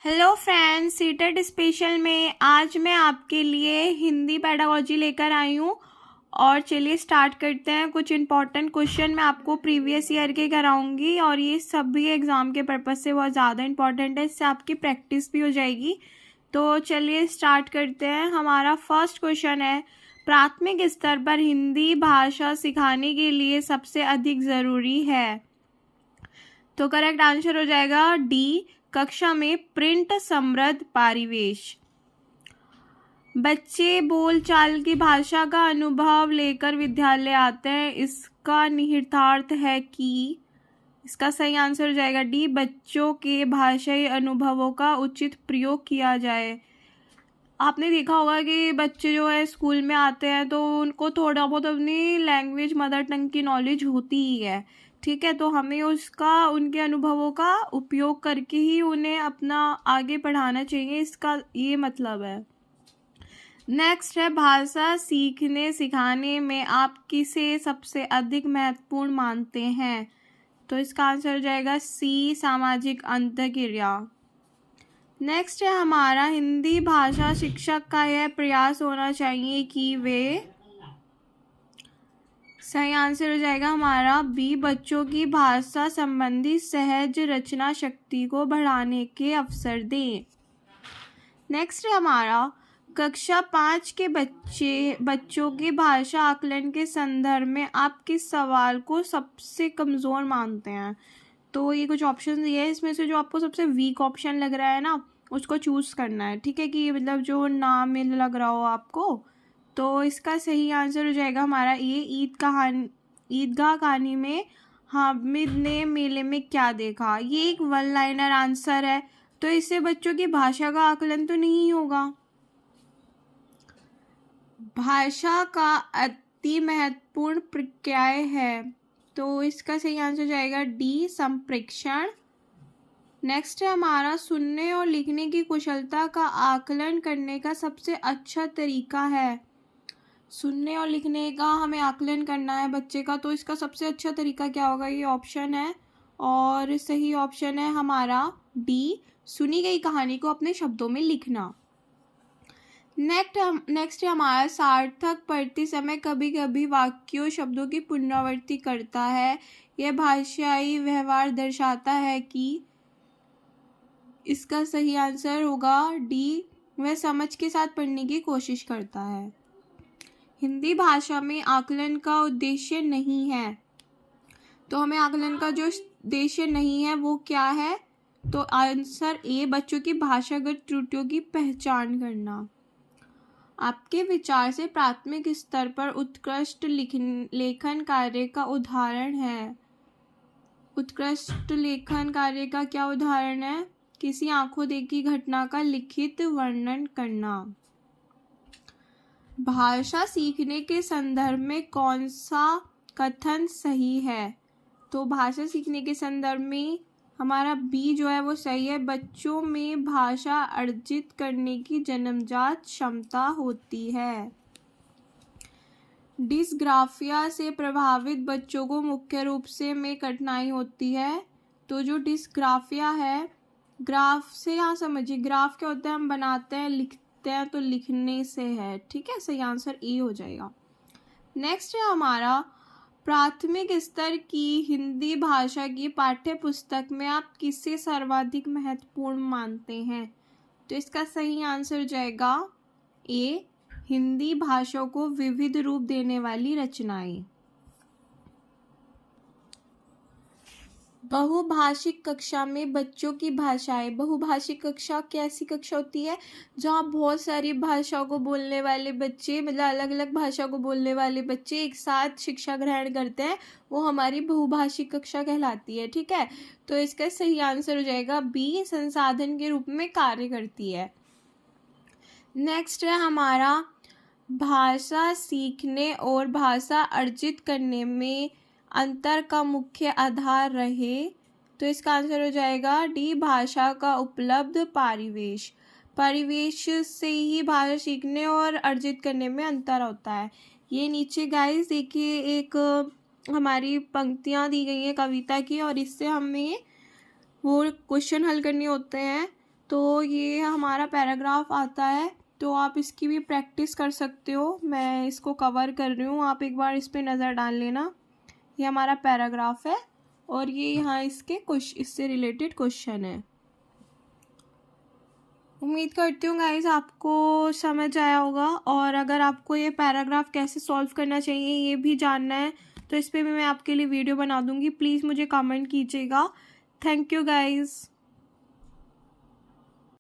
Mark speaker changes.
Speaker 1: Hello friends, CTET special में आज मैं आपके लिए हिंदी पेडागोजी लेकर आई हूँ। और चलिए स्टार्ट करते हैं। कुछ इम्पॉर्टेंट क्वेश्चन मैं आपको प्रीवियस ईयर के कराऊंगी और ये सभी एग्ज़ाम के पर्पज़ से बहुत ज़्यादा इम्पॉर्टेंट है। इससे आपकी प्रैक्टिस भी हो जाएगी। तो चलिए स्टार्ट करते हैं। हमारा फर्स्ट क्वेश्चन है, प्राथमिक स्तर पर हिंदी भाषा सिखाने के लिए सबसे अधिक ज़रूरी है। तो करेक्ट आंसर हो जाएगा डी, कक्षा में प्रिंट समृद्ध परिवेश। बच्चे बोलचाल की भाषा का अनुभव लेकर विद्यालय आते हैं, इसका निहितार्थ है कि, इसका सही आंसर हो जाएगा डी, बच्चों के भाषाई अनुभवों का उचित प्रयोग किया जाए। आपने देखा होगा कि बच्चे जो है स्कूल में आते हैं तो उनको थोड़ा बहुत अपनी लैंग्वेज मदर टंग की नॉलेज होती ही है, ठीक है। तो हमें उसका, उनके अनुभवों का उपयोग करके ही उन्हें अपना आगे बढ़ाना चाहिए, इसका ये मतलब है। नेक्स्ट है, भाषा सीखने सिखाने में आप किसे सबसे अधिक महत्वपूर्ण मानते हैं। तो इसका आंसर हो जाएगा सी, सामाजिक अंतःक्रिया। नेक्स्ट है हमारा, हिंदी भाषा शिक्षक का यह प्रयास होना चाहिए कि वे, सही आंसर हो जाएगा हमारा बी, बच्चों की भाषा संबंधी सहज रचना शक्ति को बढ़ाने के अवसर दें। नेक्स्ट है हमारा, कक्षा 5 के बच्चों के भाषा आकलन के संदर्भ में आप किस सवाल को सबसे कमज़ोर मानते हैं। तो ये कुछ ऑप्शन दिए हैं, इसमें से जो आपको सबसे वीक ऑप्शन लग रहा है ना उसको चूज़ करना है, ठीक है, कि मतलब जो ना में लग रहा हो आपको। तो इसका सही आंसर हो जाएगा हमारा ये, ईदगाह कहानी में हामिद ने मेले में क्या देखा। ये एक वन लाइनर आंसर है, तो इससे बच्चों की भाषा का आकलन तो नहीं होगा। भाषा का अति महत्वपूर्ण प्रक्रियाएं है, तो इसका सही आंसर जाएगा डी, संप्रेषण। नेक्स्ट है हमारा, सुनने और लिखने की कुशलता का आकलन करने का सबसे अच्छा तरीका है। सुनने और लिखने का हमें आकलन करना है बच्चे का, तो इसका सबसे अच्छा तरीका क्या होगा, ये ऑप्शन है और सही ऑप्शन है हमारा डी, सुनी गई कहानी को अपने शब्दों में लिखना। नेक्स्ट है हमारा, सार्थक पढ़ते समय कभी कभी वाक्यों शब्दों की पुनरावृत्ति करता है, यह भाषाई व्यवहार दर्शाता है कि, इसका सही आंसर होगा डी, वह समझ के साथ पढ़ने की कोशिश करता है। हिंदी भाषा में आकलन का उद्देश्य नहीं है, तो हमें आकलन का जो उद्देश्य नहीं है वो क्या है, तो आंसर ए, बच्चों की भाषागत त्रुटियों की पहचान करना। आपके विचार से प्राथमिक स्तर पर उत्कृष्ट लेखन कार्य का उदाहरण है। उत्कृष्ट लेखन कार्य का क्या उदाहरण है, किसी आंखों देखी घटना का लिखित वर्णन करना। भाषा सीखने के संदर्भ में कौन सा कथन सही है। तो भाषा सीखने के संदर्भ में हमारा बी जो है वो सही है, बच्चों में भाषा अर्जित करने की जन्मजात क्षमता होती है। डिस्ग्राफिया से प्रभावित बच्चों को मुख्य रूप से में कठिनाई होती है। तो जो डिस्ग्राफिया है, ग्राफ से यहाँ समझिए, ग्राफ क्या होता है, हम बनाते हैं लिखते हैं, तो लिखने से है, ठीक है, सही आंसर ए हो जाएगा। नेक्स्ट है हमारा, प्राथमिक स्तर की हिंदी भाषा की पाठ्य पुस्तक में आप किसे सर्वाधिक महत्वपूर्ण मानते हैं। तो इसका सही आंसर हो जाएगा ए, हिंदी भाषा को विविध रूप देने वाली रचनाएं। बहुभाषिक कक्षा में बच्चों की भाषाएं। बहुभाषिक कक्षा कैसी कक्षा होती है, जहाँ बहुत सारी भाषाओं को बोलने वाले बच्चे, मतलब अलग अलग भाषा को बोलने वाले बच्चे एक साथ शिक्षा ग्रहण करते हैं, वो हमारी बहुभाषिक कक्षा कहलाती है, ठीक है। तो इसका सही आंसर हो जाएगा बी, संसाधन के रूप में कार्य करती है। नेक्स्ट है हमारा, भाषा सीखने और भाषा अर्जित करने में अंतर का मुख्य आधार रहे। तो इसका आंसर हो जाएगा डी, भाषा का उपलब्ध परिवेश। परिवेश से ही भाषा सीखने और अर्जित करने में अंतर होता है। ये नीचे गाइस देखिए एक हमारी पंक्तियाँ दी गई हैं कविता की, और इससे हमें वो क्वेश्चन हल करने होते हैं। तो ये हमारा पैराग्राफ आता है, तो आप इसकी भी प्रैक्टिस कर सकते हो। मैं इसको कवर कर रही हूँ, आप एक बार इस पर नज़र डाल लेना। ये हमारा पैराग्राफ है और ये यहाँ इससे रिलेटेड क्वेश्चन है। उम्मीद करती हूँ गाइस आपको समझ आया होगा, और अगर आपको ये पैराग्राफ कैसे सॉल्व करना चाहिए ये भी जानना है तो इस पर भी मैं आपके लिए वीडियो बना दूँगी। प्लीज़ मुझे कमेंट कीजिएगा। Thank you guys.